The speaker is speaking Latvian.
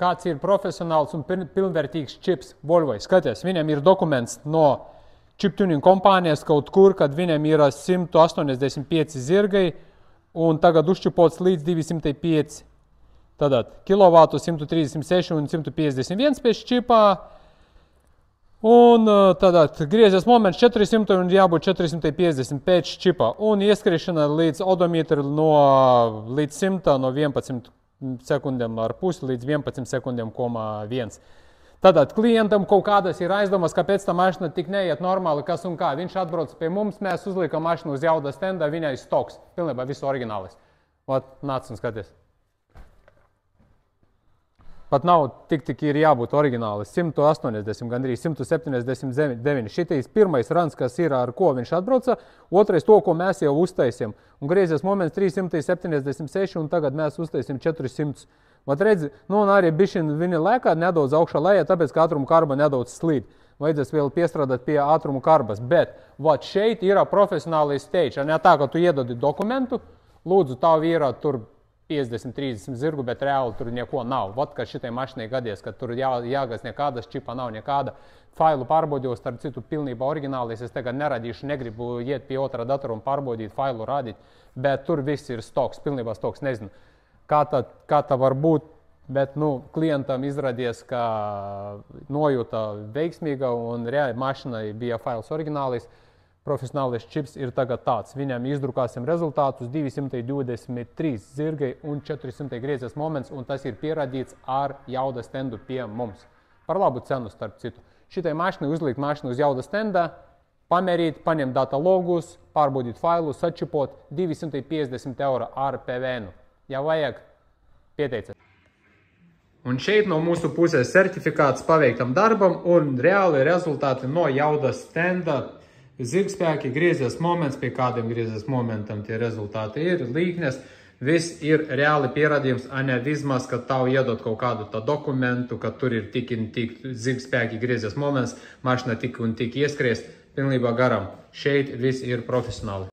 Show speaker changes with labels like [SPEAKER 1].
[SPEAKER 1] kāds ir profesionāls un pilnvērtīgs čips Volvo. Skaties, viņam ir dokuments no chip tuning kompānijas kaut kur, kad viņam ir 185 zirgai un tagad uzčipots līdz 205 kilovatu, 136 un 151 pēc čipā. Un tad griezies moments 400 un jābūt 450 pēc čipā. Un ieskriešana līdz odometru līdz 100 no 11 sekundēm ar pusi līdz 11 sekundēm, 1. Tātad klientam kaut kādas ir aizdomas, kāpēc tā mašina tik neiet normāli, kas un kā. Viņš atbrauc pie mums, mēs uzliekam mašinu uz jauda stenda, viņai stoks. Pilnībā visu oriģinālis. Nāc un skaties. Pat nav tik ir jābūt oriģinālis. 180, gandrīz 179. Šitais pirmais rans, kas ir, ar ko viņš atbrauca. Otrais to, ko mēs jau uztaisiem. Un griezies moments 376 un tagad mēs uztaisim 400. Redzi, un arī bišķiņ viņa lēkā nedaudz augšā lejā, tāpēc, ka ātrumu karba nedaudz slīd. Vajadzēs vēl piestrādāt pie ātrumu karbas. Bet šeit ir profesionālais stage. Ne tā, ka tu iedodi dokumentu, lūdzu, tavu ir tur 50-30 zirgu, bet reāli tur neko nav. Kad šitai mašinai gadies, ka tur jāgas nekādas, čipā nav nekāda. Failu pārbaudījos, starp citu, pilnībā oriģinālis. Es tagad neradīšu, negribu iet pie otrā datora un pārbaudīt, failu radīt, bet tur viss ir stoks, pilnībā stoks, nezinu. Kā tā var būt, bet klientam izradies, ka nojūta veiksmīga un reāli mašinai bija fails oriģinālis. Profesionālais čips ir tagad tāds. Viņam izdrukāsim rezultātus 223 zirgai un 400 griezies moments, un tas ir pierādīts ar jauda stendu pie mums. Par labu cenu, starp citu. Šitai mašinai uzlikt mašinu uz jauda stenda, pamērīt, paņemt data logus, pārbaudīt failu, sačipot 250 € ar PVN. Ja vajag, pieteiciet. Un šeit no mūsu puses certifikāts paveiktam darbam un reāli rezultāti no jauda stenda. Zirgspēki, griezies moments, pie kādiem griezies momentam tie rezultāti ir, līknes. Viss ir reāli pierādījums, ne vismaz, ka tavu iedot kaut kādu dokumentu, ka tur ir tik un tik zirgspēki, griezies moments, mašina tik un tik ieskries, pilnībā garam. Šeit viss ir profesionāli.